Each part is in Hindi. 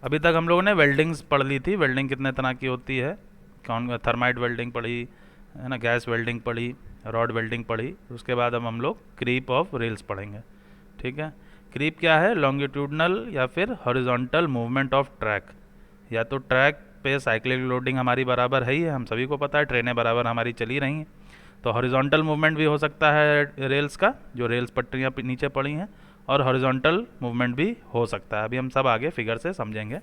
अभी तक हम लोगों ने वेल्डिंग्स पढ़ ली थी, वेल्डिंग कितने तरह की होती है, कौन, थर्माइट वेल्डिंग पढ़ी है ना, गैस वेल्डिंग पढ़ी, रॉड वेल्डिंग पढ़ी। उसके बाद अब हम लोग क्रीप ऑफ रेल्स पढ़ेंगे। ठीक है। क्रीप क्या है? लॉन्गिट्यूडनल या फिर हॉरिजॉन्टल मूवमेंट ऑफ ट्रैक। या तो ट्रैक पे साइक्लिक लोडिंग हमारी बराबर है ही है, हम सभी को पता है, ट्रेनें बराबर हमारी चली रही हैं। तो हॉरिजॉन्टल मूवमेंट भी हो सकता है रेल्स का, जो रेल्स पटरियाँ नीचे पड़ी हैं, और हॉरिजॉन्टल मूवमेंट भी हो सकता है। अभी हम सब आगे फिगर से समझेंगे।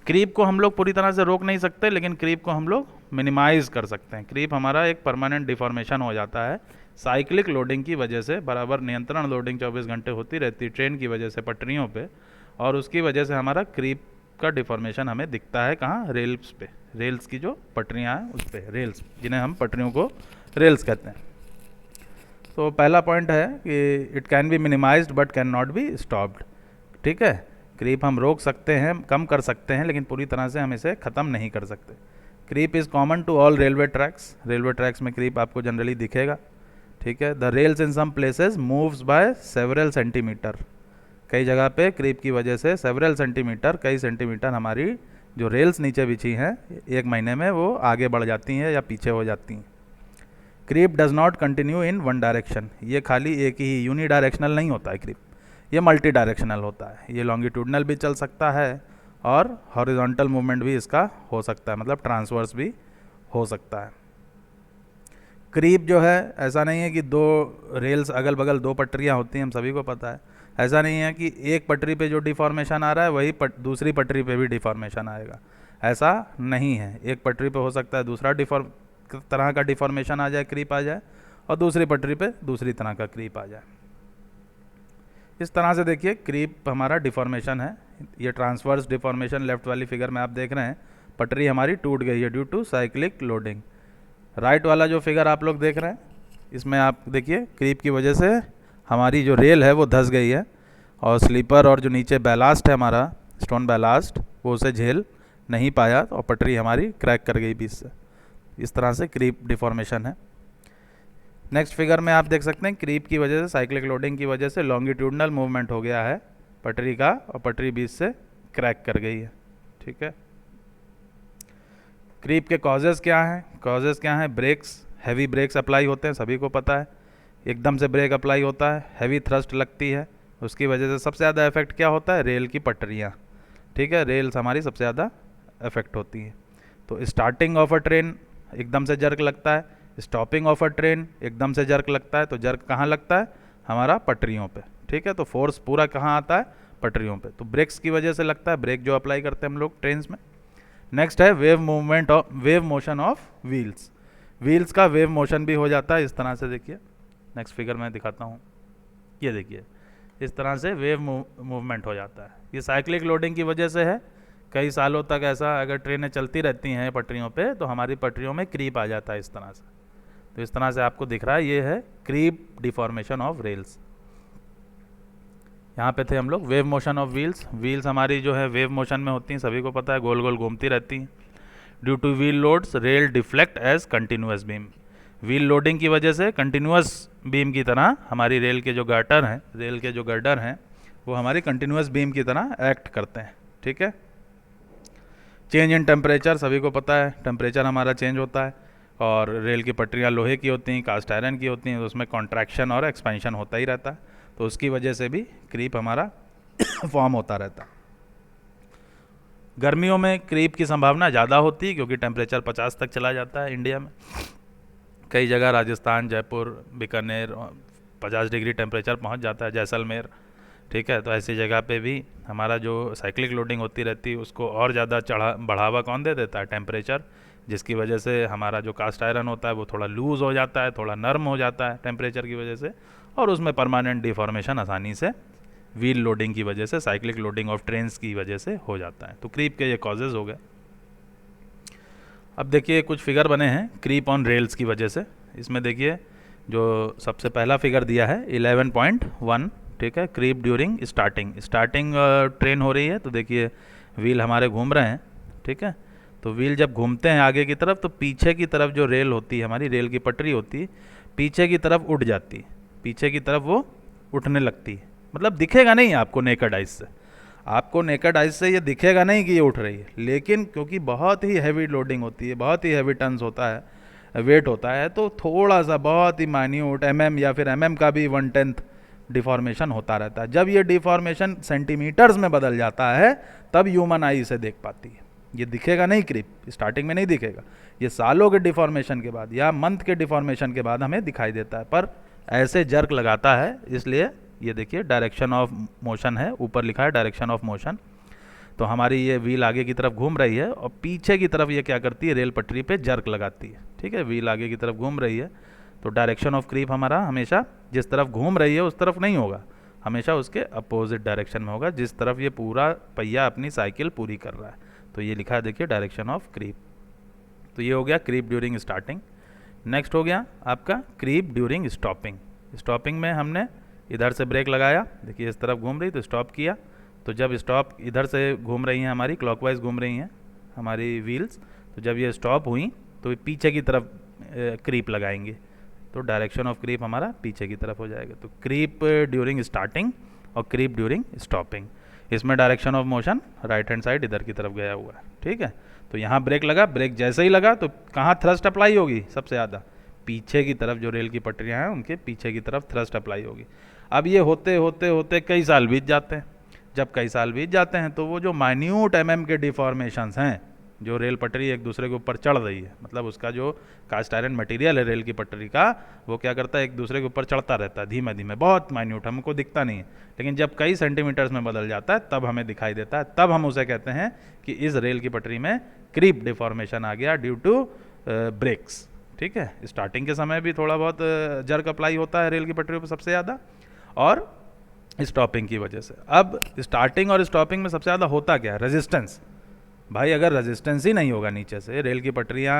क्रीप को हम लोग पूरी तरह से रोक नहीं सकते, लेकिन क्रीप को हम लोग मिनिमाइज कर सकते हैं। क्रीप हमारा एक परमानेंट डिफॉर्मेशन हो जाता है साइक्लिक लोडिंग की वजह से। बराबर नियंत्रण लोडिंग 24 घंटे होती रहती है ट्रेन की वजह से पटरियों पे, और उसकी वजह से हमारा क्रीप का डिफॉर्मेशन हमें दिखता है कहाँ? रेल्स पे, रेल्स की जो पटरियाँ हैं उस पर, रेल्स जिन्हें हम पटरियों को रेल्स कहते हैं। तो पहला पॉइंट है कि it can be minimised but can not be stopped. ठीक है। क्रीप हम रोक सकते हैं, कम कर सकते हैं, लेकिन पूरी तरह से हम इसे ख़त्म नहीं कर सकते। Creep is common to all railway tracks. Railway tracks में क्रीप आपको जनरली दिखेगा। ठीक है। The rails in some places moves by several centimeter. कई जगह पे क्रीप की वजह से सेवरल सेंटीमीटर, कई सेंटीमीटर हमारी जो रेल्स नीचे बिछी हैं एक महीने में, वो आगे बढ़ जाती हैं या पीछे हो जाती हैं। Creep does not continue in one direction. ये खाली एक ही यूनी डायरेक्शनल नहीं होता है क्रीप, ये मल्टी डायरेक्शनल होता है। ये लॉन्गिट्यूडनल भी चल सकता है और हॉरिजॉन्टल मूवमेंट भी इसका हो सकता है, मतलब ट्रांसवर्स भी हो सकता है। क्रीप जो है, ऐसा नहीं है कि दो रेल्स अगल बगल दो पटरियाँ होती हैं, हम सभी को पता है। ऐसा नहीं है कि एक पटरी पे जो डिफॉर्मेशन आ रहा है वही दूसरी पटरी पे भी डिफॉर्मेशन आएगा, ऐसा नहीं है। एक पटरी पे हो सकता है दूसरा तरह का डिफॉर्मेशन आ जाए, क्रीप आ जाए, और दूसरी पटरी पे दूसरी तरह का क्रीप आ जाए। इस तरह से देखिए क्रीप हमारा डिफॉर्मेशन है। ये ट्रांसवर्स डिफॉर्मेशन लेफ्ट वाली फिगर में आप देख रहे हैं, पटरी हमारी टूट गई है due to cyclic loading. Right वाला जो फिगर आप लोग देख रहे हैं, इसमें आप देखिए क्रीप की वजह से हमारी जो रेल है वो धंस गई है, और स्लीपर और जो नीचे बैलास्ट है हमारा स्टोन बैलास्ट, वो उसे झेल नहीं पाया, और पटरी हमारी क्रैक कर गई बीच से। इस तरह से क्रीप डिफॉर्मेशन है। नेक्स्ट फिगर में आप देख सकते हैं क्रीप की वजह से, साइक्लिक लोडिंग की वजह से लॉन्गिट्यूडनल मूवमेंट हो गया है पटरी का, और पटरी बीच से क्रैक कर गई है। ठीक है। क्रीप के कॉजेज़ क्या हैं? कॉजेज़ क्या हैं? ब्रेक्स, हैवी ब्रेक्स अप्लाई होते हैं, सभी को पता है। एकदम से ब्रेक अप्लाई होता है, हैवी थ्रस्ट लगती है, उसकी वजह से सबसे ज़्यादा इफेक्ट क्या होता है? रेल की पटरियाँ। ठीक है। रेल्स हमारी सबसे ज़्यादा इफेक्ट होती हैं। तो स्टार्टिंग ऑफ अ ट्रेन एकदम से जर्क लगता है, स्टॉपिंग ऑफ अ ट्रेन एकदम से जर्क लगता है। तो जर्क कहाँ लगता है? हमारा पटरियों पे। ठीक है। तो फोर्स पूरा कहाँ आता है? पटरियों पे। तो ब्रेक्स की वजह से लगता है, ब्रेक जो अप्लाई करते हैं हम लोग ट्रेन में। नेक्स्ट है wave movement of, wave motion of wheels. Wheels का वेव मोशन भी हो जाता है इस तरह से, देखिए नेक्स्ट फिगर में दिखाता हूँ। ये देखिए इस तरह से वेव मूवमेंट हो जाता है। ये साइक्लिक लोडिंग की वजह से है। कई सालों तक ऐसा, अगर ट्रेनें चलती रहती हैं पटरियों पे, तो हमारी पटरियों में क्रीप आ जाता है इस तरह से। तो इस तरह से आपको दिख रहा है, ये है क्रीप डिफॉर्मेशन ऑफ रेल्स। यहाँ पे थे हम लोग wave motion of wheels. Wheels हमारी जो है वेव मोशन में होती हैं, सभी को पता है, गोल गोल घूमती रहती हैं। Due to wheel loads rail deflect as continuous beam. Wheel loading की वजह से कंटिन्यूस बीम की तरह हमारी रेल के जो गार्टर हैं, रेल के जो गर्डर हैं, वो हमारी कंटिन्यूस बीम की तरह एक्ट करते हैं। ठीक है। चेंज इन टेम्परेचर, सभी को पता है टेम्परेचर हमारा चेंज होता है, और रेल की पटरियाँ लोहे की होती हैं, कास्ट आयरन की होती हैं, तो उसमें कॉन्ट्रैक्शन और एक्सपेंशन होता ही रहता है। तो उसकी वजह से भी क्रीप हमारा फॉर्म होता रहता है। गर्मियों में क्रीप की संभावना ज़्यादा होती है, क्योंकि टेम्परेचर 50 तक चला जाता है इंडिया में। कई जगह राजस्थान, जयपुर, बीकानेर 50 डिग्री टेम्परेचर पहुंच जाता है, जैसलमेर। ठीक है। तो ऐसी जगह पे भी हमारा जो साइक्लिक लोडिंग होती रहती है, उसको और ज़्यादा बढ़ावा कौन दे देता है? टेम्परेचर। जिसकी वजह से हमारा जो कास्ट आयरन होता है वो थोड़ा लूज़ हो जाता है, थोड़ा नर्म हो जाता है टेम्परेचर की वजह से, और उसमें परमानेंट डिफॉर्मेशन आसानी से व्हील लोडिंग की वजह से, साइक्लिक लोडिंग ऑफ ट्रेन्स की वजह से हो जाता है। तो क्रीप के ये कॉजेज़ हो गए। अब देखिए कुछ फिगर बने हैं क्रीप ऑन रेल्स की वजह से। इसमें देखिए जो सबसे पहला फिगर दिया है 11.1। ठीक है। Creep during starting, starting train हो रही है, तो देखिए व्हील हमारे घूम रहे हैं। ठीक है। तो व्हील जब घूमते हैं आगे की तरफ, तो पीछे की तरफ जो रेल होती है, हमारी रेल की पटरी होती है, पीछे की तरफ उठ जाती है, पीछे की तरफ वो उठने लगती है। मतलब दिखेगा नहीं आपको नेकड आइज से। आपको नेकेड आइज से ये दिखेगा नहीं कि ये उठ रही है, लेकिन क्योंकि बहुत ही हैवी लोडिंग होती है, बहुत ही हैवी टन्स होता है, वेट होता है, तो थोड़ा सा बहुत ही माइन्यूट या फिर का भी 1/10 डिफॉर्मेशन होता रहता है। जब ये डिफॉर्मेशन सेंटीमीटर्स में बदल जाता है तब ह्यूमन आई इसे देख पाती है। ये दिखेगा नहीं, क्रीप स्टार्टिंग में नहीं दिखेगा, ये सालों के डिफॉर्मेशन के बाद या मंथ के डिफॉर्मेशन के बाद हमें दिखाई देता है, पर ऐसे जर्क लगाता है, इसलिए ये देखिए डायरेक्शन ऑफ मोशन है, ऊपर लिखा है डायरेक्शन ऑफ मोशन। तो हमारी ये व्हील आगे की तरफ घूम रही है और पीछे की तरफ ये क्या करती है, रेल पटरी पे जर्क लगाती है। ठीक है, व्हील आगे की तरफ घूम रही है, तो डायरेक्शन ऑफ क्रीप हमारा हमेशा जिस तरफ घूम रही है उस तरफ नहीं होगा, हमेशा उसके अपोजिट डायरेक्शन में होगा, जिस तरफ ये पूरा पहिया अपनी साइकिल पूरी कर रहा है। तो ये लिखा है देखिए डायरेक्शन ऑफ क्रीप। तो ये हो गया क्रीप ड्यूरिंग स्टार्टिंग। नेक्स्ट हो गया आपका क्रीप ड्यूरिंग स्टॉपिंग। स्टॉपिंग में हमने इधर से ब्रेक लगाया, देखिए इस तरफ घूम रही तो स्टॉप किया, तो जब स्टॉप इधर से घूम रही हैं हमारी क्लॉकवाइज घूम रही हैं हमारी व्हील्स, तो जब ये स्टॉप हुई तो पीछे की तरफ क्रीप लगाएंगे, तो डायरेक्शन ऑफ क्रीप हमारा पीछे की तरफ हो जाएगा। तो क्रीप ड्यूरिंग स्टार्टिंग और क्रीप ड्यूरिंग स्टॉपिंग, इसमें direction of motion right hand side इधर की तरफ गया हुआ है। ठीक है, तो यहाँ ब्रेक लगा, ब्रेक जैसे ही लगा तो कहाँ थ्रस्ट अप्लाई होगी, सबसे ज़्यादा पीछे की तरफ, जो रेल की पटरियाँ हैं उनके पीछे की तरफ थ्रस्ट अप्लाई होगी। अब ये होते होते होते कई साल बीत जाते हैं। जब कई साल बीत जाते हैं तो वो जो माइन्यूट के डिफॉर्मेशंस हैं, जो रेल पटरी एक दूसरे के ऊपर चढ़ रही है, मतलब उसका जो कास्ट आयरन मटेरियल है रेल की पटरी का, वो क्या करता है, एक दूसरे के ऊपर चढ़ता रहता है धीमे धीमे, बहुत माइन्यूट, हमको दिखता नहीं है, लेकिन जब कई सेंटीमीटर्स में बदल जाता है तब हमें दिखाई देता है, तब हम उसे कहते हैं कि इस रेल की पटरी में क्रीप डिफॉर्मेशन आ गया ड्यू टू ब्रेक्स। ठीक है, स्टार्टिंग के समय भी थोड़ा बहुत जर्क अप्लाई होता है रेल की पटरियों पर सबसे ज़्यादा, और स्टॉपिंग की वजह से। अब स्टार्टिंग और स्टॉपिंग में सबसे ज़्यादा होता क्या है, रेजिस्टेंस। भाई अगर रेजिस्टेंस ही नहीं होगा नीचे से, रेल की पटरियाँ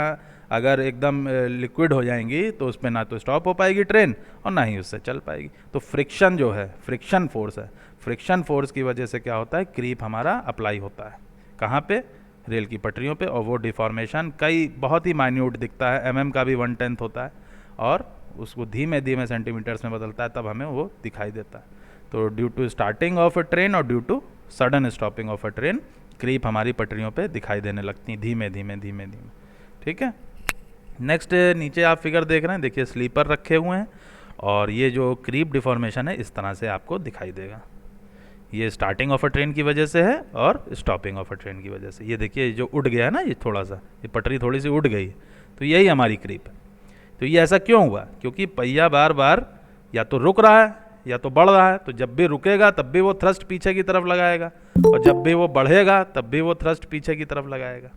अगर एकदम लिक्विड हो जाएंगी तो उस पर ना तो स्टॉप हो पाएगी ट्रेन और ना ही उससे चल पाएगी। तो फ्रिक्शन जो है, फ्रिक्शन फोर्स है, फ्रिक्शन फोर्स की वजह से क्या होता है, क्रीप हमारा अप्लाई होता है। कहाँ पे, रेल की पटरियों पे, और वो डिफॉर्मेशन कई बहुत ही माइन्यूट दिखता है, का भी 1/10 होता है, और उसको धीमे धीमे सेंटीमीटर्स में बदलता है, तब हमें वो दिखाई देता है। तो due to starting of a train और due to sudden stopping of a train, creep हमारी पटरियों पे दिखाई देने लगती हैं धीमे धीमे धीमे धीमे। ठीक है, नेक्स्ट नीचे आप फिगर देख रहे हैं, देखिए स्लीपर रखे हुए हैं, और ये जो क्रीप डिफॉर्मेशन है इस तरह से आपको दिखाई देगा। ये स्टार्टिंग ऑफ अ ट्रेन की वजह से है और स्टॉपिंग ऑफ अ ट्रेन की वजह से। ये देखिए जो उड़ गया है ना, ये थोड़ा सा, ये पटरी थोड़ी सी उड़ गई, तो यही हमारी क्रीप है। तो ये ऐसा क्यों हुआ, क्योंकि पहिया बार बार या तो रुक रहा है या तो बढ़ रहा है, तो जब भी रुकेगा तब भी वो थ्रस्ट पीछे की तरफ लगाएगा, और जब भी वो बढ़ेगा तब भी वो थ्रस्ट पीछे की तरफ लगाएगा।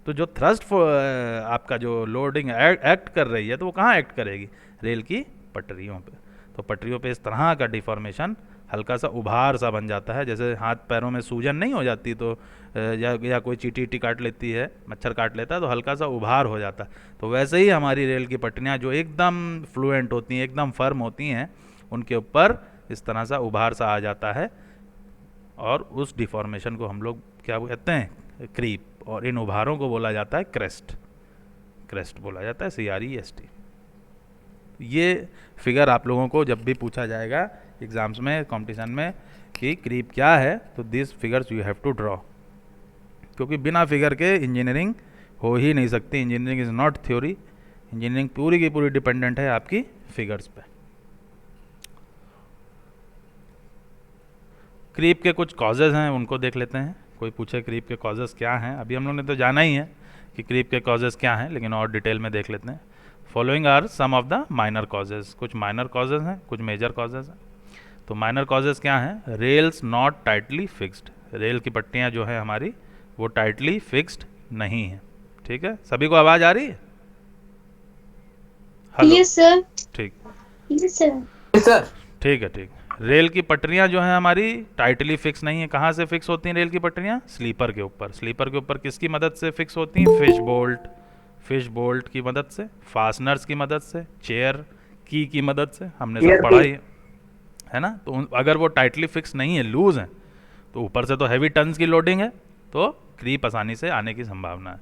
तो जो थ्रस्ट आपका जो लोडिंग एक्ट कर रही है, तो वो कहाँ एक्ट करेगी, रेल की पटरियों पे। तो पटरियों पे इस तरह का डिफॉर्मेशन हल्का सा उभार सा बन जाता है, जैसे हाथ पैरों में सूजन नहीं हो जाती तो या कोई चींटी काट लेती है, मच्छर काट लेता है, तो हल्का सा उभार हो जाता है। तो वैसे ही हमारी रेल की पटरियाँ जो एकदम फ्लुएंट होती हैं, एकदम फर्म होती हैं, उनके ऊपर इस तरह सा उभार सा आ जाता है, और उस डिफॉर्मेशन को हम लोग क्या कहते हैं, क्रीप, और इन उभारों को बोला जाता है क्रेस्ट। क्रेस्ट बोला जाता है, CREST। ये फिगर आप लोगों को जब भी पूछा जाएगा एग्जाम्स में, कंपटीशन में, कि क्रीप क्या है, तो this figures you have to draw, क्योंकि बिना फिगर के इंजीनियरिंग हो ही नहीं सकती। Engineering is not theory, engineering पूरी की पूरी डिपेंडेंट है आपकी फिगर्स पे। क्रीप के कुछ कॉजेज़ हैं, उनको देख लेते हैं। कोई पूछे क्रीप के कॉजेज़ क्या हैं, अभी हम लोग ने तो जाना ही है कि क्रीप के कॉजेज़ क्या हैं, लेकिन और डिटेल में देख लेते हैं। Following are some of the minor causes, कुछ माइनर कॉजेज़ हैं, कुछ मेजर कॉजेज़ हैं। तो माइनर कॉजेज़ क्या हैं, rails not tightly fixed, rail की पट्टियाँ जो है हमारी वो टाइटली फिक्स्ड नहीं है। ठीक है, सभी को आवाज़ आ रही है? Yes sir. ठीक, यस सर। ठीक है, ठीक। रेल की पटरियां जो हैं हमारी टाइटली फिक्स नहीं है। कहाँ से फिक्स होती हैं रेल की पटरियां, स्लीपर के ऊपर। स्लीपर के ऊपर किसकी मदद से फिक्स होती हैं, फिश बोल्ट की मदद से, फास्टनर्स की मदद से, चेयर की मदद से, हमने सब पढ़ा ही है ना। तो अगर वो टाइटली फिक्स नहीं है, लूज है, तो ऊपर से तो हैवी टन्स की लोडिंग है, तो क्रीप आसानी से आने की संभावना है।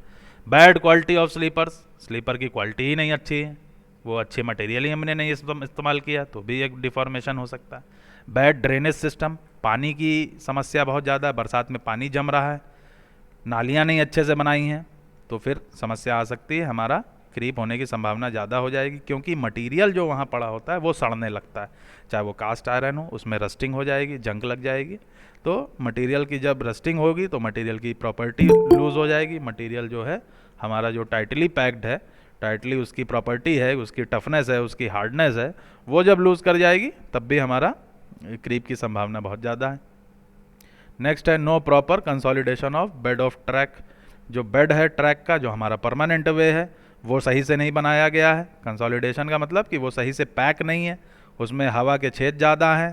Bad quality of sleepers, sleeper की क्वालिटी ही नहीं अच्छी है, वो अच्छे मटेरियल ही हमने नहीं इस्तेमाल किया, तो भी एक डिफॉर्मेशन हो सकता है। बैड ड्रेनेज सिस्टम, पानी की समस्या बहुत ज़्यादा है, बरसात में पानी जम रहा है, नालियाँ नहीं अच्छे से बनाई हैं, तो फिर समस्या आ सकती है, हमारा क्रीप होने की संभावना ज़्यादा हो जाएगी, क्योंकि मटेरियल जो वहाँ पड़ा होता है वो सड़ने लगता है, चाहे वो कास्ट आयरन हो, उसमें रस्टिंग हो जाएगी, जंग लग जाएगी। तो मटेरियल की जब रस्टिंग होगी तो मटेरियल की प्रॉपर्टी लूज़ हो जाएगी, मटेरियल जो है हमारा जो टाइटली पैक्ड है, टाइटली उसकी प्रॉपर्टी है, उसकी टफनेस है, उसकी हार्डनेस है, वो जब लूज़ कर जाएगी तब भी हमारा क्रीप की संभावना बहुत ज़्यादा है। नेक्स्ट है no proper consolidation of bed of track. जो बेड है ट्रैक का, जो हमारा परमानेंट वे है, वो सही से नहीं बनाया गया है। कंसोलिडेशन का मतलब कि वो सही से पैक नहीं है, उसमें हवा के छेद ज़्यादा हैं,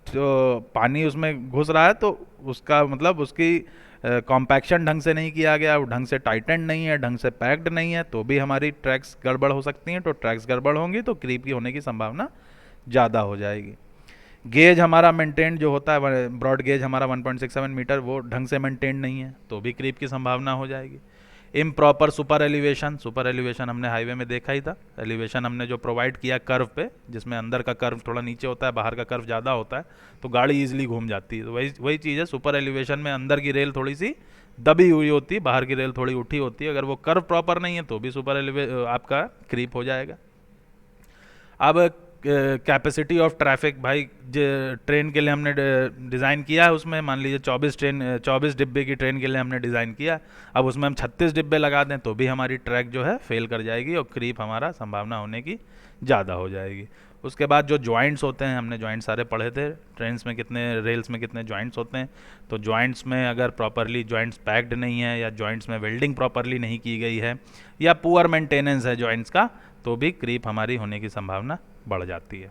तो पानी उसमें घुस रहा है, तो उसका मतलब उसकी कॉम्पैक्शन ढंग से नहीं किया गया, वो ढंग से टाइटेंड नहीं है, ढंग से पैक्ड नहीं है, तो भी हमारी ट्रैक्स गड़बड़ हो सकती हैं। तो ट्रैक्स गड़बड़ होंगी तो क्रीप की होने की संभावना ज़्यादा हो जाएगी। गेज हमारा मेंटेन जो होता है, ब्रॉड गेज हमारा 1.67 मीटर, वो ढंग से मेंटेन नहीं है, तो भी क्रीप की संभावना हो जाएगी। Improper super elevation, super elevation हमने हाईवे में देखा ही था, एलिवेशन हमने जो प्रोवाइड किया कर्व पे, जिसमें अंदर का कर्व थोड़ा नीचे होता है, बाहर का कर्व ज़्यादा होता है, तो गाड़ी ईजिली घूम जाती है। तो वही चीज़ है, सुपर एलिवेशन में अंदर की रेल थोड़ी सी दबी हुई होती है, बाहर की रेल थोड़ी उठी होती है, अगर वो कर्व प्रॉपर नहीं है तो भी आपका क्रीप हो जाएगा। अब कैपेसिटी ऑफ ट्रैफिक, भाई ट्रेन के लिए हमने डिज़ाइन किया है, उसमें मान लीजिए 24 डिब्बे की ट्रेन के लिए हमने डिज़ाइन किया, अब उसमें हम 36 डिब्बे लगा दें तो भी हमारी ट्रैक जो है फेल कर जाएगी और क्रीप हमारा संभावना होने की ज़्यादा हो जाएगी। उसके बाद जो जॉइंट्स होते हैं, हमने जॉइंट सारे पढ़े थे, ट्रेन्स में कितने, रेल्स में कितने जॉइंट्स होते हैं, तो जॉइंट्स में अगर प्रॉपरली जॉइंट्स पैक्ड नहीं है, या जॉइंट्स में वेल्डिंग प्रॉपरली नहीं की गई है, या पुअर मेंटेनेंस है जॉइंट्स का, तो भी क्रीप हमारी होने की संभावना बढ़ जाती है।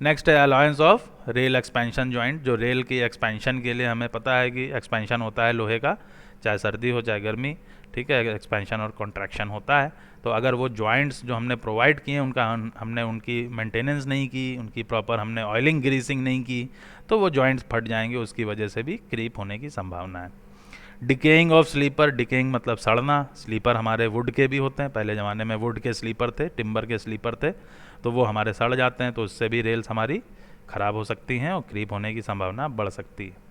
नेक्स्ट है allowance of rail expansion joint. जो रेल की एक्सपेंशन के लिए हमें पता है कि एक्सपेंशन होता है लोहे का, चाहे सर्दी हो चाहे गर्मी, ठीक है, एक्सपेंशन और कॉन्ट्रैक्शन होता है। तो अगर वो जॉइंट्स जो हमने प्रोवाइड किए उनका हमने उनकी मेंटेनेंस नहीं की, उनकी प्रॉपर हमने ऑयलिंग ग्रीसिंग नहीं की, तो वो जॉइंट्स फट जाएंगे, उसकी वजह से भी क्रीप होने की संभावना है। डिकेइंग ऑफ स्लीपर, डिकेइंग मतलब सड़ना, स्लीपर हमारे वुड के भी होते हैं, पहले ज़माने में वुड के स्लीपर थे, टिम्बर के स्लीपर थे, तो वो हमारे सड़ जाते हैं, तो उससे भी रेल्स हमारी ख़राब हो सकती हैं और क्रीप होने की संभावना बढ़ सकती है।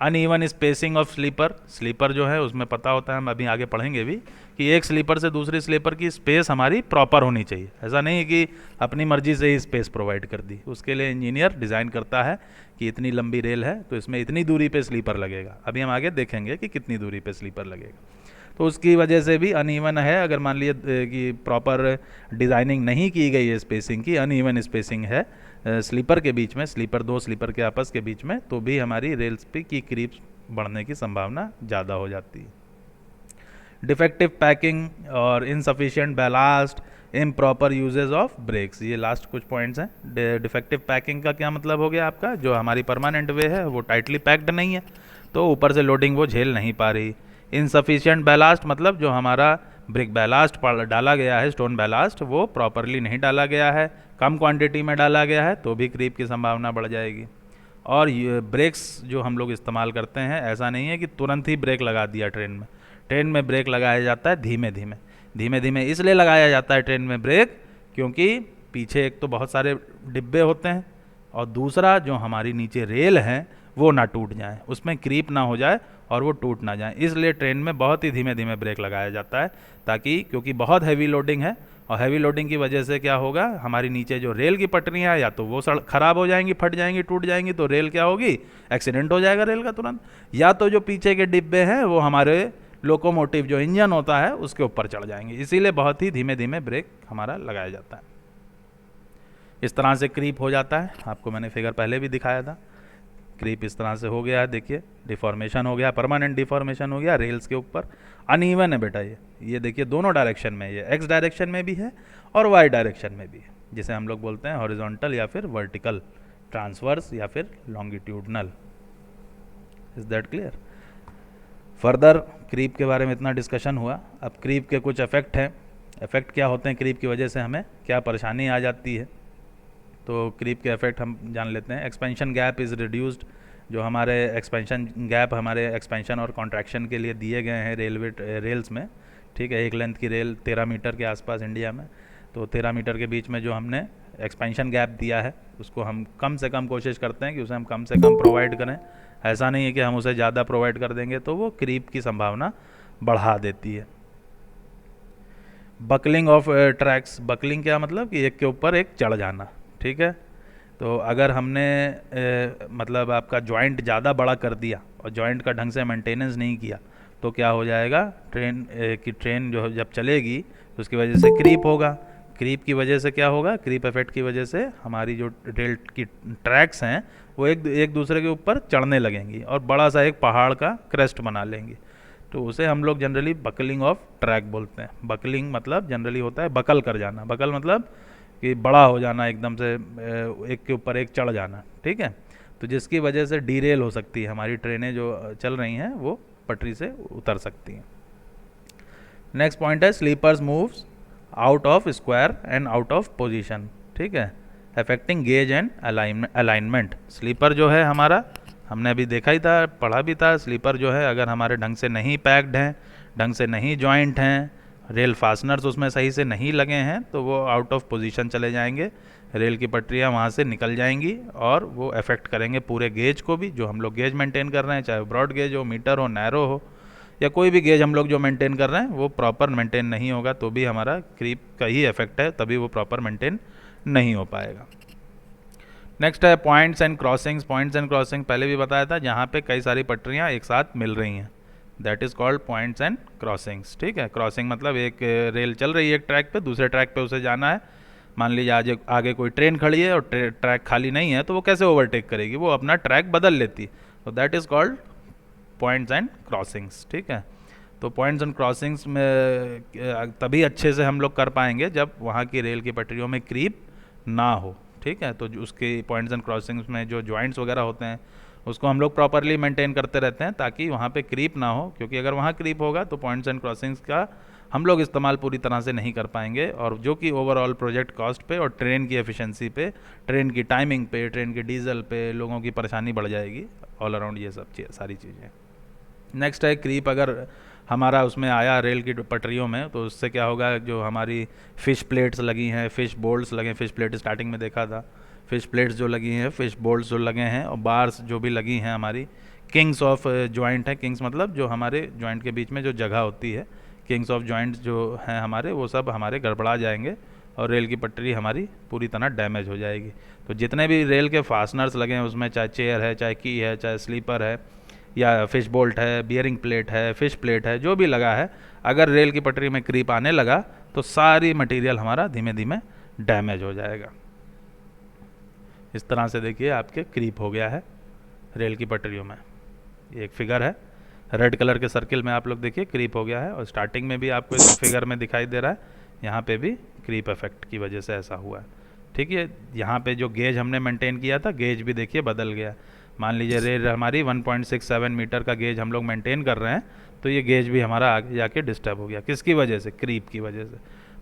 Uneven spacing of sleeper, sleeper जो है उसमें पता होता है, हम अभी आगे पढ़ेंगे भी, कि एक स्लीपर से दूसरी स्लीपर की स्पेस हमारी प्रॉपर होनी चाहिए। ऐसा नहीं है कि अपनी मर्जी से ही स्पेस प्रोवाइड कर दी, उसके लिए इंजीनियर डिज़ाइन करता है कि इतनी लंबी रेल है तो इसमें इतनी दूरी पे स्लीपर लगेगा। अभी हम आगे देखेंगे कि कितनी दूरी पे स्लीपर लगेगा, तो उसकी वजह से भी अनइवन है। अगर मान लीजिए कि प्रॉपर डिज़ाइनिंग नहीं की गई है स्पेसिंग की, अनइवन स्पेसिंग है स्लीपर के बीच में, स्लीपर दो स्लीपर के आपस के बीच में, तो भी हमारी रेल्स पे की क्रीप बढ़ने की संभावना ज़्यादा हो जाती है। डिफेक्टिव पैकिंग और insufficient ballast, improper usage of brakes, ये लास्ट कुछ पॉइंट्स हैं। डिफेक्टिव पैकिंग का क्या मतलब हो गया आपका, जो हमारी परमानेंट वे है वो टाइटली पैक्ड नहीं है, तो ऊपर से लोडिंग वो झेल नहीं पा रही। इनसफिशिएंट बैलास्ट मतलब जो हमारा ब्रिक बैलास्ट डाला गया है, स्टोन बैलास्ट, वो प्रॉपरली नहीं डाला गया है, कम क्वांटिटी में डाला गया है, तो भी क्रीप की संभावना बढ़ जाएगी। और ब्रेक्स जो हम लोग इस्तेमाल करते हैं, ऐसा नहीं है कि तुरंत ही ब्रेक लगा दिया ट्रेन में, ट्रेन में ब्रेक लगाया जाता है धीमे धीमे, धीमे धीमे इसलिए लगाया जाता है ट्रेन में ब्रेक, क्योंकि पीछे एक तो बहुत सारे डिब्बे होते हैं, और दूसरा जो हमारी नीचे रेल है वो ना टूट जाए, उसमें क्रीप ना हो जाए और वो टूट ना जाए, इसलिए ट्रेन में बहुत ही धीमे धीमे ब्रेक लगाया जाता है, ताकि क्योंकि बहुत हैवी लोडिंग है, और हैवी लोडिंग की वजह से क्या होगा, हमारी नीचे जो रेल की पटरियाँ या तो वो खराब हो जाएंगी, फट जाएंगी, टूट जाएंगी, तो रेल क्या होगी, एक्सीडेंट हो जाएगा रेल का तुरंत, या तो जो पीछे के डिब्बे हैं वो हमारे लोकोमोटिव जो इंजन होता है उसके ऊपर चढ़ जाएंगे, इसीलिए बहुत ही धीमे धीमे ब्रेक हमारा लगाया जाता है। इस तरह से क्रीप हो जाता है, आपको मैंने फिगर पहले भी दिखाया था, क्रीप इस तरह से हो गया है, देखिए डिफॉर्मेशन हो गया, परमानेंट डिफॉर्मेशन हो गया रेल्स के ऊपर, अनइवन है बेटा ये देखिए दोनों डायरेक्शन में, ये एक्स डायरेक्शन में भी है और वाई डायरेक्शन में भी है, जिसे हम लोग बोलते हैं हॉरिजॉन्टल या फिर वर्टिकल, ट्रांसवर्स या फिर longitudinal. Is that clear? Further creep के बारे में इतना डिस्कशन हुआ, अब क्रीप के कुछ इफेक्ट हैं, इफेक्ट क्या होते हैं क्रीप की वजह से हमें क्या परेशानी आ जाती है, तो क्रीप के इफेक्ट हम जान लेते हैं। एक्सपेंशन गैप इज़ रिड्यूस्ड, जो हमारे एक्सपेंशन गैप हमारे एक्सपेंशन और कॉन्ट्रैक्शन के लिए दिए गए हैं रेल्स में, ठीक है, एक लेंथ की रेल 13 मीटर के आसपास इंडिया में, तो 13 मीटर के बीच में जो हमने एक्सपेंशन गैप दिया है उसको हम कम से कम कोशिश करते हैं कि उसे हम कम से कम प्रोवाइड करें। ऐसा नहीं है कि हम उसे ज़्यादा प्रोवाइड कर देंगे तो वो क्रीप की संभावना बढ़ा देती है। बकलिंग ऑफ ट्रैक्स, बकलिंग क्या मतलब कि एक के ऊपर एक चढ़ जाना, ठीक है। तो अगर हमने मतलब आपका जॉइंट ज़्यादा बड़ा कर दिया और जॉइंट का ढंग से मेंटेनेंस नहीं किया तो क्या हो जाएगा, ट्रेन जो जब चलेगी तो उसकी वजह से क्रीप होगा। क्रीप की वजह से क्या होगा, क्रीप इफेक्ट की वजह से हमारी जो रेल की ट्रैक्स हैं वो एक दूसरे के ऊपर चढ़ने लगेंगी और बड़ा सा एक पहाड़ का क्रेस्ट बना लेंगी। तो उसे हम लोग जनरली बकलिंग ऑफ ट्रैक बोलते हैं। बकलिंग मतलब जनरली होता है बकल कर जाना, बकल मतलब कि बड़ा हो जाना, एकदम से एक के ऊपर एक चढ़ जाना, ठीक है। तो जिसकी वजह से डीरेल हो सकती है, हमारी ट्रेनें जो चल रही हैं वो पटरी से उतर सकती हैं। नेक्स्ट पॉइंट है sleepers moves out of square and out of position, ठीक है, affecting gauge and alignment. Sleeper जो है हमारा, हमने अभी देखा ही था, पढ़ा भी था, स्लीपर जो है अगर हमारे ढंग से नहीं पैक्ड हैं, ढंग से नहीं जॉइंट हैं, रेल फास्टनर्स उसमें सही से नहीं लगे हैं तो वो आउट ऑफ पोजीशन चले जाएंगे, रेल की पटरियाँ वहाँ से निकल जाएंगी और वो अफेक्ट करेंगे पूरे गेज को भी, जो हम लोग गेज मेंटेन कर रहे हैं, चाहे ब्रॉड गेज हो, मीटर हो, नैरो हो, या कोई भी गेज हम लोग जो मेंटेन कर रहे हैं वो प्रॉपर मेंटेन नहीं होगा तो भी हमारा क्रीप का ही इफेक्ट है, तभी वो प्रॉपर मेंटेन नहीं हो पाएगा। नेक्स्ट है points and crossings. Points and crossing पहले भी बताया था, जहाँ पे कई सारी पटरियाँ एक साथ मिल रही हैं, that is called points and crossings, ठीक है। क्रॉसिंग मतलब एक रेल चल रही है एक ट्रैक पे, दूसरे ट्रैक पे उसे जाना है, मान लीजिए आज आगे कोई ट्रेन खड़ी है और ट्रैक खाली नहीं है तो वो कैसे ओवरटेक करेगी, वो अपना ट्रैक बदल लेती है, तो that is called points and crossings, ठीक है। तो पॉइंट्स एंड क्रॉसिंग्स में तभी अच्छे से हम लोग कर पाएंगे जब वहाँ की रेल की पटरियों में क्रीप ना हो, ठीक है। तो उसके पॉइंट्स एंड क्रॉसिंग्स में जो जॉइंट्स वगैरह होते हैं उसको हम लोग प्रॉपरली मेंटेन करते रहते हैं ताकि वहाँ पे क्रीप ना हो, क्योंकि अगर वहाँ क्रीप होगा तो पॉइंट्स एंड क्रॉसिंग्स का हम लोग इस्तेमाल पूरी तरह से नहीं कर पाएंगे, और जो कि ओवरऑल प्रोजेक्ट कॉस्ट पे और ट्रेन की एफिशिएंसी पे, ट्रेन की टाइमिंग पे, ट्रेन की डीजल पे लोगों की परेशानी बढ़ जाएगी ऑल अराउंड, ये सब सारी चीज़ें। नेक्स्ट है क्रीप अगर हमारा उसमें आया रेल की पटरियों में तो उससे क्या होगा, जो हमारी फ़िश प्लेट्स लगी हैं, फ़िश बोल्ट्स लगे, फ़िश प्लेट स्टार्टिंग में देखा था, फ़िश प्लेट्स जो लगी हैं, फ़िश बोल्ट्स जो लगे हैं, और बार्स जो भी लगी हैं हमारी, किंग्स ऑफ जॉइंट है, किंग्स मतलब जो हमारे जॉइंट के बीच में जो जगह होती है, किंग्स ऑफ जॉइंट जो हैं हमारे, वो सब हमारे गड़बड़ा जाएंगे और रेल की पटरी हमारी पूरी तरह डैमेज हो जाएगी। तो जितने भी रेल के फास्टनर्स लगे हैं उसमें, चाहे चेयर है, चाहे की है, चाहे स्लीपर है, या फिश बोल्ट है, बियरिंग प्लेट है, फिश प्लेट है, जो भी लगा है, अगर रेल की पटरी में क्रीप आने लगा तो सारी मटेरियल हमारा धीमे धीमे डैमेज हो जाएगा। इस तरह से देखिए आपके क्रीप हो गया है रेल की पटरियों में। ये एक फिगर है, रेड कलर के सर्किल में आप लोग देखिए क्रीप हो गया है, और स्टार्टिंग में भी आपको इस फिगर में दिखाई दे रहा है, यहाँ पे भी क्रीप इफेक्ट की वजह से ऐसा हुआ है, ठीक है। यहाँ पे जो गेज हमने मेंटेन किया था, गेज भी देखिए बदल गया। मान लीजिए रेल हमारी 1.67 मीटर का गेज हम लोग मेंटेन कर रहे हैं, तो ये गेज भी हमारा आगे जाके डिस्टर्ब हो गया, किसकी वजह से, क्रीप की वजह से।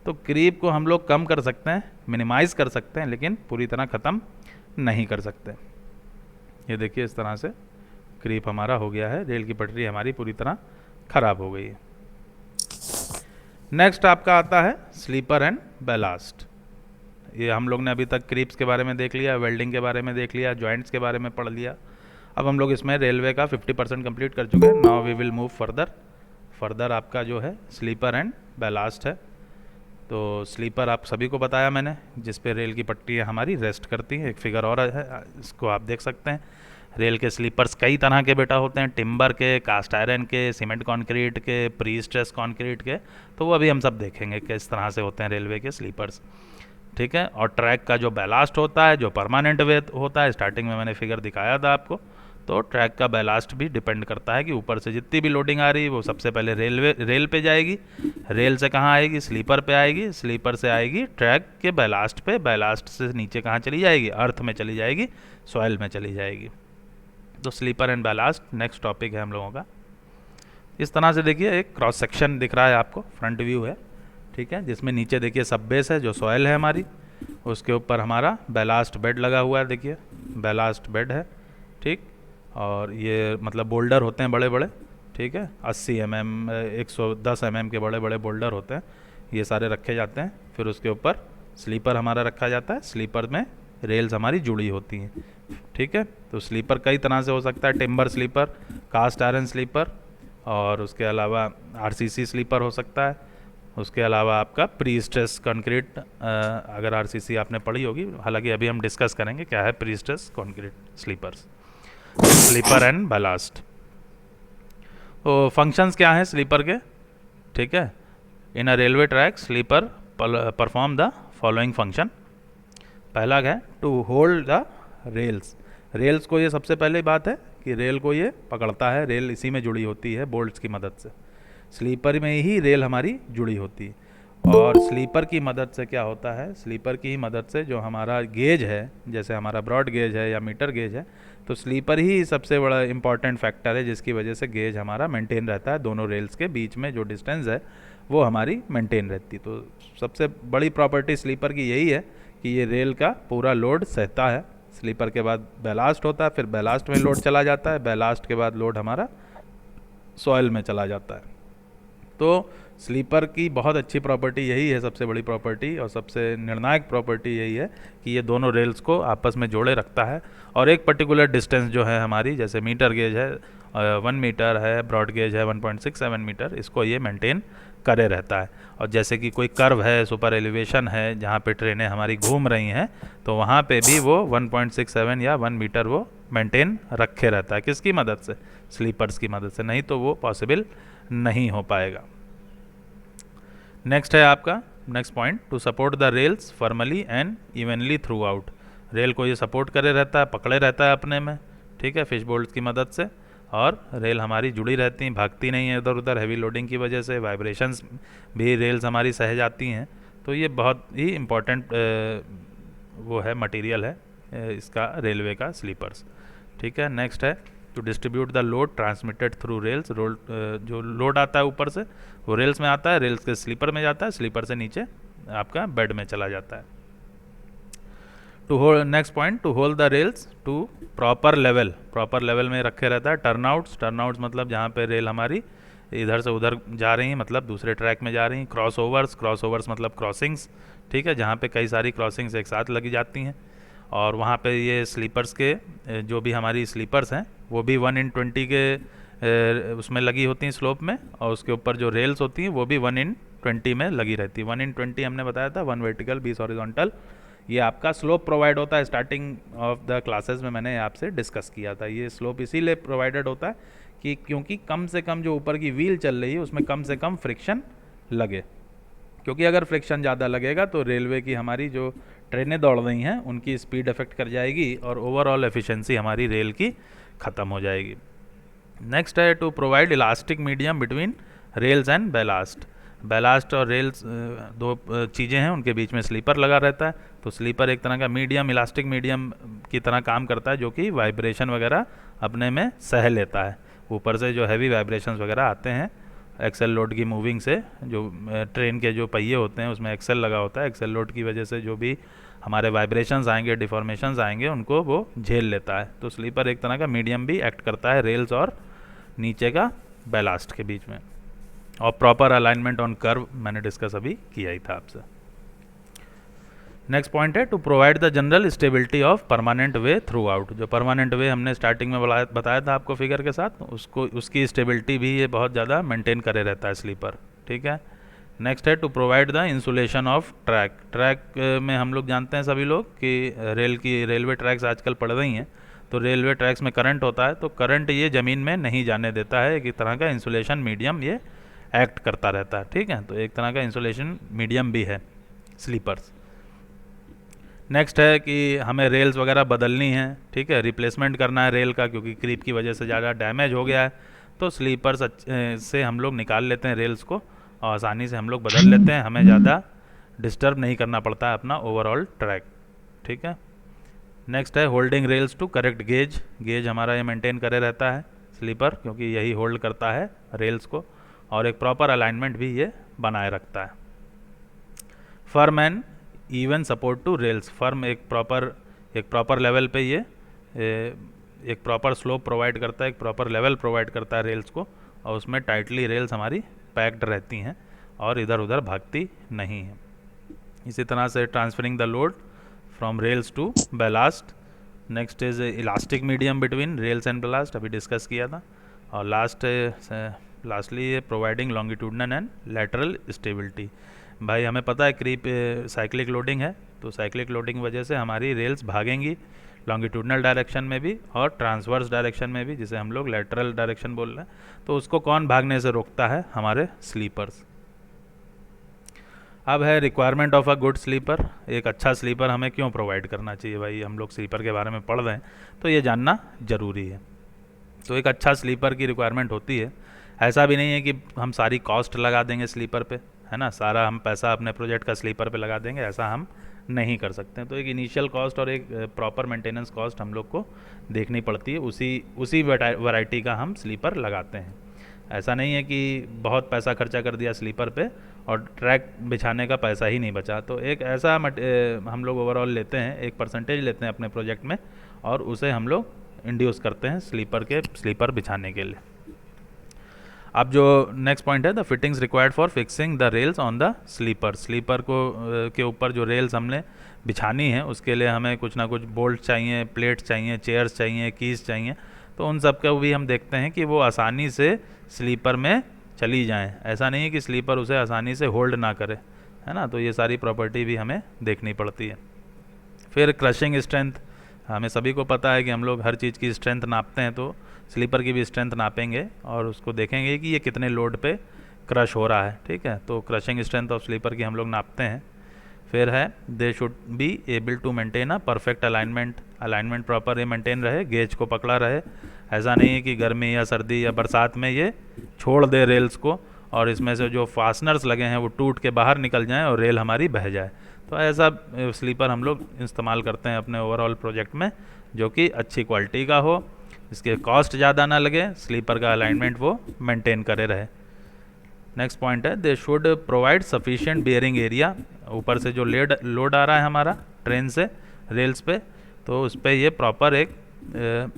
तो क्रीप को हम लोग कम कर सकते हैं, मिनिमाइज़ कर सकते हैं, लेकिन पूरी तरह ख़त्म नहीं कर सकते। ये देखिए इस तरह से क्रीप हमारा हो गया है, रेल की पटरी हमारी पूरी तरह ख़राब हो गई है। नेक्स्ट आपका आता है स्लीपर एंड बैलास्ट। ये हम लोग ने अभी तक क्रीप्स के बारे में देख लिया, वेल्डिंग के बारे में देख लिया, जॉइंट्स के बारे में पढ़ लिया। अब हम लोग इसमें रेलवे का 50% कंप्लीट कर चुके हैं। Now we will move further आपका जो है स्लीपर एंड बैलास्ट है। तो स्लीपर आप सभी को बताया मैंने, जिस पे रेल की पट्टियाँ हमारी रेस्ट करती हैं। एक फिगर और है, इसको आप देख सकते हैं। रेल के स्लीपर्स कई तरह के बेटा होते हैं, टिम्बर के, कास्ट आयरन के, सीमेंट कंक्रीट के, प्री स्ट्रेस कंक्रीट के, तो वो अभी हम सब देखेंगे किस तरह से होते हैं रेलवे के स्लीपर्स, ठीक है। और ट्रैक का जो बैलास्ट होता है, जो परमानेंट वे होता है, स्टार्टिंग में मैंने फिगर दिखाया था आपको, तो ट्रैक का बैलास्ट भी डिपेंड करता है कि ऊपर से जितनी भी लोडिंग आ रही है वो सबसे पहले रेल पे जाएगी, रेल से कहाँ आएगी, स्लीपर पे आएगी, स्लीपर से आएगी ट्रैक के बैलास्ट पे, बैलास्ट से नीचे कहाँ चली जाएगी, अर्थ में चली जाएगी, सॉइल में चली जाएगी। तो sleeper and ballast next topic है हम लोगों का। इस तरह से देखिए एक क्रॉस सेक्शन दिख रहा है आपको, फ्रंट व्यू है, ठीक है, जिसमें नीचे देखिए सब बेस है, जो सॉइल है हमारी, उसके ऊपर हमारा बैलास्ट बेड लगा हुआ है, देखिए बैलास्ट बेड है, ठीक। और ये मतलब बोल्डर होते हैं बड़े बड़े, ठीक है, 80 mm 110 mm के बड़े बड़े बोल्डर होते हैं, ये सारे रखे जाते हैं। फिर उसके ऊपर स्लीपर हमारा रखा जाता है, स्लीपर में रेल्स हमारी जुड़ी होती हैं, ठीक है। तो स्लीपर कई तरह से हो सकता है, timber sleeper, cast iron sleeper, और उसके अलावा आरसीसी स्लीपर हो सकता है। उसके अलावा आपका प्री स्ट्रेस कंक्रीट, अगर आरसीसी आपने पढ़ी होगी, हालांकि अभी हम डिस्कस करेंगे क्या है pre stress concrete sleepers. Sleeper and ballast, तो फंक्शंस क्या हैं स्लीपर के, ठीक है। In a railway track sleeper perform the following function. पहला है to hold the rails, rails को ये सबसे पहले बात है कि रेल को ये पकड़ता है, रेल इसी में जुड़ी होती है बोल्ट्स की मदद से, स्लीपर में ही रेल हमारी जुड़ी होती है। और स्लीपर की मदद से क्या होता है, स्लीपर की मदद से जो हमारा गेज है, जैसे हमारा ब्रॉड गेज है या मीटर गेज है, तो स्लीपर ही सबसे बड़ा इंपॉर्टेंट फैक्टर है जिसकी वजह से गेज हमारा मेंटेन रहता है, दोनों रेल्स के बीच में जो डिस्टेंस है वो हमारी मेंटेन रहती है। तो सबसे बड़ी प्रॉपर्टी स्लीपर की यही है कि ये रेल का पूरा लोड सहता है। स्लीपर के बाद बैलास्ट होता है, फिर बैलास्ट में लोड चला जाता है, बैलास्ट के बाद लोड हमारा सॉइल में चला जाता है। तो स्लीपर की बहुत अच्छी प्रॉपर्टी यही है, सबसे बड़ी प्रॉपर्टी और सबसे निर्णायक प्रॉपर्टी यही है कि ये दोनों रेल्स को आपस में जोड़े रखता है। और एक पर्टिकुलर डिस्टेंस जो है हमारी, जैसे मीटर गेज है 1 मीटर है, ब्रॉड गेज है 1.67 मीटर, इसको ये मेंटेन करे रहता है। और जैसे कि कोई कर्व है, सुपर एलिवेशन है जहाँ पे ट्रेनें हमारी घूम रही हैं, तो वहाँ पे भी वो 1.67 या 1 मीटर वो मेंटेन रखे रहता है। किसकी मदद से, स्लीपर्स की मदद से, नहीं तो वो पॉसिबल नहीं हो पाएगा। नेक्स्ट है आपका next point, to support the rails firmly and evenly throughout, rail को ये सपोर्ट करे रहता है, पकड़े रहता है अपने में, ठीक है, फिश बोल्ट्स की मदद से, और रेल हमारी जुड़ी रहती हैं, भागती नहीं है इधर उधर, हैवी लोडिंग की वजह से वाइब्रेशंस भी रेल्स हमारी सह जाती हैं। तो ये बहुत ही इम्पॉर्टेंट वो है, मटेरियल है इसका, रेलवे का स्लीपर्स, ठीक है। नेक्स्ट है to distribute the load transmitted through rails, जो लोड आता है ऊपर से वो रेल्स में आता है, रेल्स के स्लीपर में जाता है, स्लीपर से नीचे आपका बेड में चला जाता है। To hold, next point, to hold the rails to proper level, proper level में रखे रहता है। टर्नआउट्स, टर्नआउट्स मतलब जहाँ पे रेल हमारी इधर से उधर जा रही हैं, मतलब दूसरे ट्रैक में जा रही हैं। क्रॉस ओवर्स, क्रॉस ओवर्स मतलब क्रॉसिंग्स, ठीक है, जहाँ पे कई सारी क्रॉसिंग्स एक साथ लगी जाती हैं, और वहाँ पे ये स्लीपर्स के जो भी हमारी स्लीपर्स हैं वो भी 1/20 के उसमें लगी होती हैं स्लोप में, और उसके ऊपर जो रेल्स होती हैं वो भी 1/20 में लगी रहती है। 1/20 हमने बताया था, 1 वर्टिकल 20 हॉरिजॉन्टल, ये आपका स्लोप प्रोवाइड होता है। स्टार्टिंग ऑफ द क्लासेस में मैंने आपसे डिस्कस किया था, ये स्लोप इसीलिए प्रोवाइडेड होता है कि क्योंकि कम से कम जो ऊपर की व्हील चल रही है उसमें कम से कम फ्रिक्शन लगे, क्योंकि अगर फ्रिक्शन ज़्यादा लगेगा तो रेलवे की हमारी जो ट्रेनें दौड़ रही हैं उनकी स्पीड अफेक्ट कर जाएगी और ओवरऑल एफिशिएंसी हमारी रेल की ख़त्म हो जाएगी। नेक्स्ट है to provide elastic medium between rails and ballast, ballast और रेल्स दो चीज़ें हैं, उनके बीच में स्लीपर लगा रहता है। तो स्लीपर एक तरह का मीडियम, इलास्टिक मीडियम की तरह काम करता है, जो कि वाइब्रेशन वगैरह अपने में सह लेता है। ऊपर से जो हैवी वाइब्रेशंस वगैरह आते हैं एक्सेल लोड की मूविंग से, जो ट्रेन के जो पहिए होते हैं उसमें एक्सेल लगा होता है, एक्सेल लोड की वजह से जो भी हमारे वाइब्रेशंस आएंगे, डिफॉर्मेशंस आएंगे, उनको वो झेल लेता है। तो स्लीपर एक तरह का मीडियम भी एक्ट करता है रेल्स और नीचे का बैलास्ट के बीच में। और प्रॉपर अलाइनमेंट ऑन कर्व मैंने डिस्कस अभी किया ही था आपसे। नेक्स्ट पॉइंट है to provide the general stability of permanent way throughout, जो परमानेंट वे हमने स्टार्टिंग में बताया था आपको फिगर के साथ, उसकी स्टेबिलिटी भी ये बहुत ज़्यादा मेंटेन करे रहता है स्लीपर, ठीक है। नेक्स्ट है to provide the insulation of track, track में हम लोग जानते हैं सभी लोग कि रेलवे ट्रैक्स आजकल पड़ रही हैं, तो रेलवे ट्रैक्स में करंट होता है, तो करंट ये ज़मीन में नहीं जाने देता है, एक तरह का इंसुलेशन मीडियम ये एक्ट करता रहता है, ठीक है। तो एक तरह का इंसुलेशन मीडियम भी है स्लीपर्स। नेक्स्ट है कि हमें रेल्स वगैरह बदलनी है, ठीक है, रिप्लेसमेंट करना है रेल का, क्योंकि क्रीप की वजह से ज़्यादा डैमेज हो गया है, तो स्लीपर्स से हम लोग निकाल लेते हैं रेल्स को और आसानी से हम लोग बदल लेते हैं, हमें ज़्यादा डिस्टर्ब नहीं करना पड़ता है अपना ओवरऑल ट्रैक, ठीक है। नेक्स्ट है holding rails to correct gauge, gauge हमारा ये मेंटेन करे रहता है स्लीपर, क्योंकि यही होल्ड करता है रेल्स को, और एक प्रॉपर अलाइनमेंट भी ये बनाए रखता है। Firm and even support to rails, firm एक प्रॉपर लेवल पे ये एक प्रॉपर स्लोप प्रोवाइड करता है, एक प्रॉपर लेवल प्रोवाइड करता है रेल्स को, और उसमें टाइटली रेल्स हमारी पैक्ड रहती हैं और इधर उधर भागती नहीं हैं। इसी तरह से transferring the load from rails to ballast. Next is elastic medium between rails and ballast, अभी डिस्कस किया था। और lastly providing longitudinal and lateral stability. भाई हमें पता है क्रीप साइक्लिक लोडिंग है, तो साइक्लिक लोडिंग वजह से हमारी रेल्स भागेंगी लॉन्गिट्यूडनल डायरेक्शन में भी और ट्रांसवर्स डायरेक्शन में भी, जिसे हम लोग लैटरल डायरेक्शन बोल रहे हैं। तो उसको कौन भागने से रोकता है? हमारे स्लीपर्स। अब है requirement of a good sleeper. एक अच्छा स्लीपर हमें क्यों प्रोवाइड करना चाहिए? भाई हम लोग स्लीपर के बारे में पढ़ रहे हैं तो ये जानना ज़रूरी है। तो एक अच्छा स्लीपर की रिक्वायरमेंट होती है। ऐसा भी नहीं है कि हम सारी कॉस्ट लगा देंगे स्लीपर पे, है ना, सारा हम पैसा अपने प्रोजेक्ट का स्लीपर पे लगा देंगे, ऐसा हम नहीं कर सकते हैं। तो एक इनिशियल कॉस्ट और एक प्रॉपर मेंटेनेंस कॉस्ट हम लोग को देखनी पड़ती है, उसी वैरायटी का हम स्लीपर लगाते हैं। ऐसा नहीं है कि बहुत पैसा खर्चा कर दिया स्लीपर पे और ट्रैक बिछाने का पैसा ही नहीं बचा। तो एक ऐसा हम लोग ओवरऑल लेते हैं, एक परसेंटेज लेते हैं अपने प्रोजेक्ट में और उसे हम लोग इंड्यूस करते हैं स्लीपर बिछाने के लिए। अब जो नेक्स्ट पॉइंट है, the fittings required for fixing the rails on the sleeper. Sleeper को के ऊपर जो रेल्स हमने बिछानी है उसके लिए हमें कुछ ना कुछ बोल्ट चाहिए, प्लेट्स चाहिए, चेयर्स चाहिए, कीज चाहिए। तो उन सब का भी हम देखते हैं कि वो आसानी से स्लीपर में चली जाएं। ऐसा नहीं है कि स्लीपर उसे आसानी से होल्ड ना करे, है ना। तो ये सारी प्रॉपर्टी भी हमें देखनी पड़ती है। फिर क्रशिंग स्ट्रेंथ, हमें सभी को पता है कि हम लोग हर चीज़ की स्ट्रेंथ नापते हैं, तो स्लीपर की भी स्ट्रेंथ नापेंगे और उसको देखेंगे कि ये कितने लोड पे क्रश हो रहा है, ठीक है। तो क्रशिंग स्ट्रेंथ ऑफ स्लीपर की हम लोग नापते हैं। फिर है they should be able to maintain a perfect alignment proper ये मेंटेन रहे, गेज को पकड़ा रहे। ऐसा नहीं है कि गर्मी या सर्दी या बरसात में ये छोड़ दे रेल्स को और इसमें से जो फास्टनर्स लगे हैं वो टूट के बाहर निकल जाएं और रेल हमारी बह जाए। तो ऐसा स्लीपर हम लोग इस्तेमाल करते हैं अपने ओवरऑल प्रोजेक्ट में, जो कि अच्छी क्वालिटी का हो, इसके कॉस्ट ज़्यादा ना लगे, स्लीपर का अलाइनमेंट वो मेंटेन करे रहे। नेक्स्ट पॉइंट है they should provide sufficient bearing area. ऊपर से जो लोड आ रहा है हमारा ट्रेन से रेल्स पे, तो उस पर ये प्रॉपर एक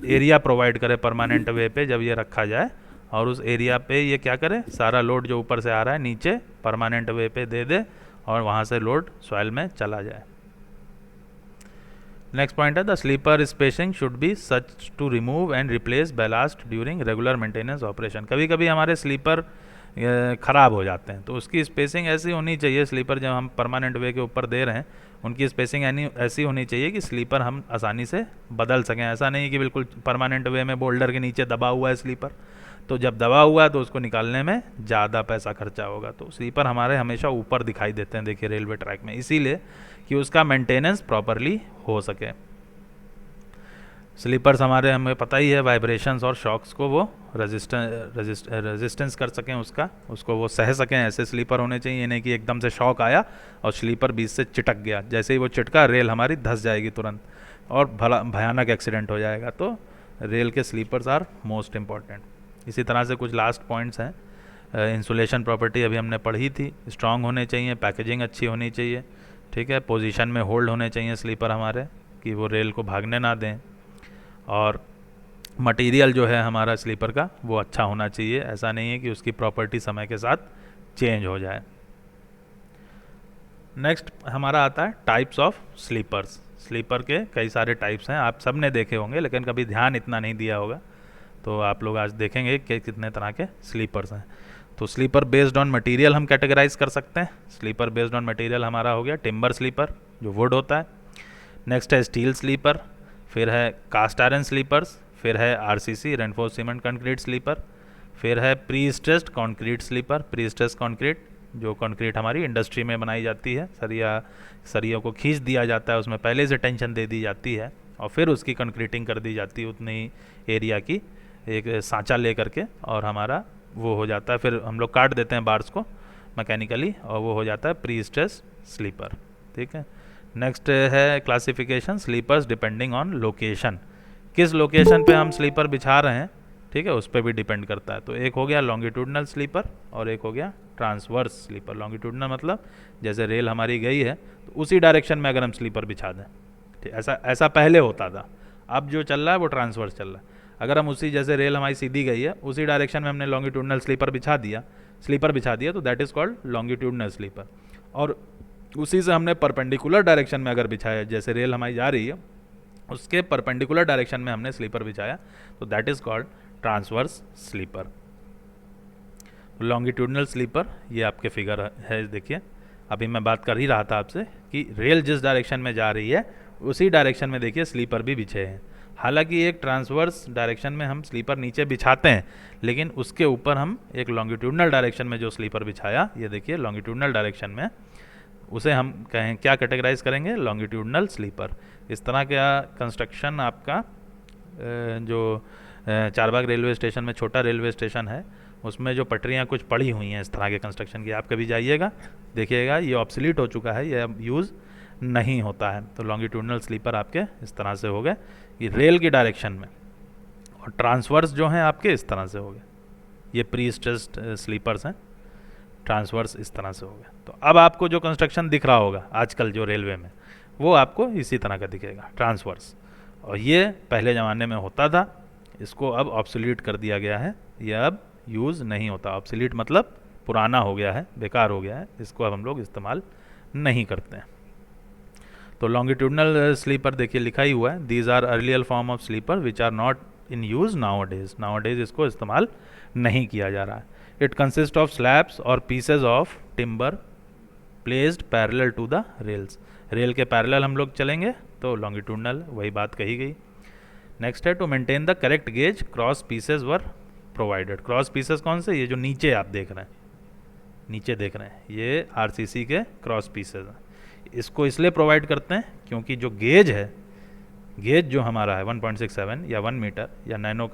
एरिया प्रोवाइड करे परमानेंट वे पे जब ये रखा जाए, और उस एरिया पे ये क्या करे, सारा लोड जो ऊपर से आ रहा है नीचे परमानेंट वे पे दे दे और वहाँ से लोड सॉइल में चला जाए। नेक्स्ट पॉइंट है the sleeper spacing should be such to remove and replace ballast during regular maintenance operation. कभी कभी हमारे स्लीपर ख़राब हो जाते हैं, तो उसकी स्पेसिंग ऐसी होनी चाहिए, स्लीपर जब हम परमानेंट वे के ऊपर दे रहे हैं उनकी स्पेसिंग ऐसी होनी चाहिए कि स्लीपर हम आसानी से बदल सकें। ऐसा नहीं कि बिल्कुल परमानेंट वे में बोल्डर के नीचे दबा हुआ है स्लीपर, तो जब दबा हुआ है तो उसको निकालने में ज़्यादा पैसा खर्चा होगा। तो स्लीपर हमारे हमेशा ऊपर दिखाई देते हैं, देखिए रेलवे ट्रैक में, इसीलिए कि उसका मेंटेनेंस प्रॉपरली हो सके। स्लीपर्स हमारे हमें पता ही है वाइब्रेशंस और शॉक्स को वो रेजिस्टेंस कर सकें, उसको वो सह सकें। ऐसे स्लीपर होने चाहिए, नहीं कि एकदम से शॉक आया और स्लीपर बीच से चिटक गया, जैसे ही वो चिटका रेल हमारी धंस जाएगी तुरंत और भयानक एक्सीडेंट हो जाएगा। तो रेल के स्लीपर्स आर मोस्ट इम्पॉर्टेंट। इसी तरह से कुछ लास्ट पॉइंट्स हैं। इंसुलेशन प्रॉपर्टी अभी हमने पढ़ी थी, स्ट्रांग होने चाहिए, पैकेजिंग अच्छी होनी चाहिए, ठीक है, पोजीशन में होल्ड होने चाहिए स्लीपर हमारे कि वो रेल को भागने ना दें, और मटेरियल जो है हमारा स्लीपर का वो अच्छा होना चाहिए। ऐसा नहीं है कि उसकी प्रॉपर्टी समय के साथ चेंज हो जाए। नेक्स्ट हमारा आता है टाइप्स ऑफ स्लीपर्स। स्लीपर के कई सारे टाइप्स हैं, आप सब ने देखे होंगे लेकिन कभी ध्यान इतना नहीं दिया होगा, तो आप लोग आज देखेंगे कि कितने तरह के स्लीपर्स हैं। तो स्लीपर बेस्ड ऑन मटेरियल हम कैटेगराइज कर सकते हैं। स्लीपर बेस्ड ऑन मटेरियल हमारा हो गया टिम्बर स्लीपर जो वुड होता है, नेक्स्ट है स्टील स्लीपर, फिर है कास्ट आयरन स्लीपर्स, फिर है RCC reinforce cement concrete sleeper, फिर है pre stressed concrete sleeper. Pre stressed concrete जो कंक्रीट हमारी इंडस्ट्री में बनाई जाती है, सरियों को खींच दिया जाता है, उसमें पहले से टेंशन दे दी जाती है और फिर उसकी कंक्रीटिंग कर दी जाती है उतनी एरिया की, एक सांचा ले करके, और हमारा वो हो जाता है, फिर हम लोग काट देते हैं बार्स को मैकेनिकली और वो हो जाता है प्री स्ट्रेस स्लीपर, ठीक है। नेक्स्ट है classification sleepers depending on location, किस लोकेशन पे हम स्लीपर बिछा रहे हैं, ठीक है, उस पर भी डिपेंड करता है। तो एक हो गया लॉन्गिट्यूडनल स्लीपर और एक हो गया ट्रांसवर्स स्लीपर। लॉन्गिट्यूडनल मतलब जैसे रेल हमारी गई है तो उसी डायरेक्शन में अगर हम स्लीपर बिछा दें, ठीक, ऐसा पहले होता था, अब जो चल रहा है वो ट्रांसवर्स चल रहा है। अगर हम उसी जैसे रेल हमारी सीधी गई है उसी डायरेक्शन में हमने लॉन्गिट्यूडनल स्लीपर बिछा दिया तो that is called longitudinal sleeper. और उसी से हमने परपेंडिकुलर डायरेक्शन में अगर बिछाया, जैसे रेल हमारी जा रही है उसके परपेंडिकुलर डायरेक्शन में हमने स्लीपर बिछाया, तो that is called transverse sleeper. Longitudinal sleeper ये आपके फिगर है, देखिए अभी मैं बात कर ही रहा था आपसे कि रेल जिस डायरेक्शन में जा रही है उसी डायरेक्शन में देखिए स्लीपर भी बिछे हैं। हालांकि एक ट्रांसवर्स डायरेक्शन में हम स्लीपर नीचे बिछाते हैं, लेकिन उसके ऊपर हम एक लॉन्गिट्यूडनल डायरेक्शन में जो स्लीपर बिछाया, ये देखिए लॉन्गिट्यूडनल डायरेक्शन में, उसे हम कहें क्या कैटेगराइज करेंगे, लॉन्गिट्यूडनल स्लीपर। इस तरह का कंस्ट्रक्शन आपका जो चारबाग रेलवे स्टेशन में, छोटा रेलवे स्टेशन है, उसमें जो पटरियाँ कुछ पड़ी हुई हैं इस तरह के कंस्ट्रक्शन की, आप कभी जाइएगा देखिएगा ये ऑब्सोलीट हो चुका है, ये अब यूज़ नहीं होता है। तो लॉन्गिट्यूडनल स्लीपर आपके इस तरह से हो गए कि रेल की डायरेक्शन में, और ट्रांसवर्स जो हैं आपके इस तरह से हो गए, ये प्री स्ट्रेस्ड स्लीपर्स हैं, ट्रांसवर्स इस तरह से हो गया। तो अब आपको जो कंस्ट्रक्शन दिख रहा होगा आजकल जो रेलवे में, वो आपको इसी तरह का दिखेगा, ट्रांसवर्स। और ये पहले ज़माने में होता था, इसको अब ऑब्सोलीट कर दिया गया है, ये अब यूज़ नहीं होता। ऑब्सोलीट मतलब पुराना हो गया है, बेकार हो गया है, इसको अब हम लोग इस्तेमाल नहीं करते हैं। तो लॉन्गिट्यूडनल स्लीपर देखिए लिखा ही हुआ है, these are earlier form of sleeper which are not in use nowadays. Nowadays इसको इस्तेमाल नहीं किया जा रहा है। इट कंसिस्ट ऑफ स्लैब्स और pieces of timber placed parallel to the rails. Rail के पैरेलल हम लोग चलेंगे तो लॉन्गिट्यूडनल, वही बात कही गई। नेक्स्ट है to maintain the correct gauge cross pieces were provided. Cross pieces कौन से, ये जो नीचे आप देख रहे हैं, नीचे देख रहे हैं, ये आरसीसी के क्रॉस पीसेज हैं। इसको इसलिए प्रोवाइड करते हैं क्योंकि जो गेज है, गेज जो हमारा है 1.67 या 1 मीटर या नैरो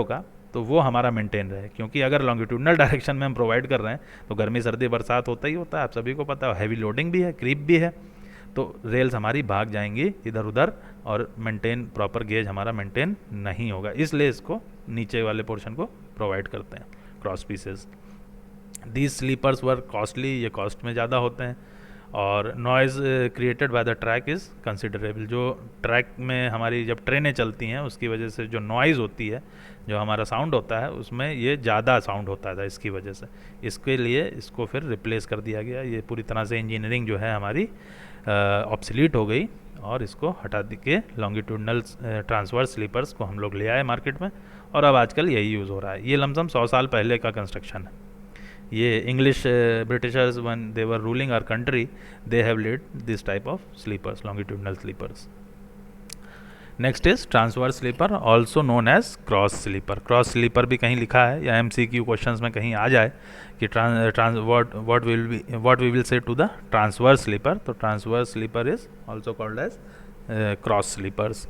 का, तो वो हमारा मेंटेन रहे। क्योंकि अगर लॉन्गिट्यूडनल डायरेक्शन में हम प्रोवाइड कर रहे हैं तो गर्मी सर्दी बरसात होता ही होता है, आप सभी को पता है, हैवी लोडिंग भी है, क्रीप भी है, तो रेल्स हमारी भाग जाएंगी इधर उधर और मेंटेन, प्रॉपर गेज हमारा मेंटेन नहीं होगा। इसलिए इसको नीचे वाले पोर्शन को प्रोवाइड करते हैं cross pieces. These sleepers were costly, ये कॉस्ट में ज़्यादा होते हैं। और noise created by the track is considerable. जो ट्रैक में हमारी जब ट्रेनें चलती हैं उसकी वजह से जो नॉइज़ होती है, जो हमारा साउंड होता है, उसमें ये ज़्यादा साउंड होता था इसकी वजह से। इसके लिए इसको फिर रिप्लेस कर दिया गया। ये पूरी तरह से इंजीनियरिंग जो है हमारी ऑब्सोलीट हो गई और इसको हटा के लॉन्गिट्यूडनल ट्रांसवर्स स्लीपर्स को हम लोग ले आए मार्केट में, और अब आजकल यही यूज़ हो रहा है। ये लमसम 100 साल पहले का कंस्ट्रक्शन है। ये English Britishers when they were ruling our country, they have laid this type of sleepers, longitudinal sleepers. Next is transverse sleeper, also known as cross sleeper. Cross sleeper भी कहीं लिखा है या MCQ क्वेश्चंस में कहीं आ जाए कि what we will say to the transverse sleeper, तो transverse sleeper is also called as cross sleepers.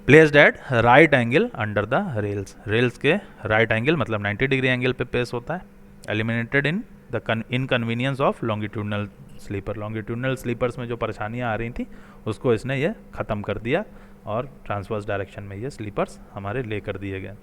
Placed at right angle under the rails. Rails के राइट एंगल मतलब 90 डिग्री एंगल पे प्लेस होता है। Eliminated in the inconvenience of longitudinal sleeper. Longitudinal sleepers में जो परेशानियाँ आ रही थी उसको इसने ये ख़त्म कर दिया और ट्रांसवर्स डायरेक्शन में ये स्लीपर्स हमारे ले कर दिए गए।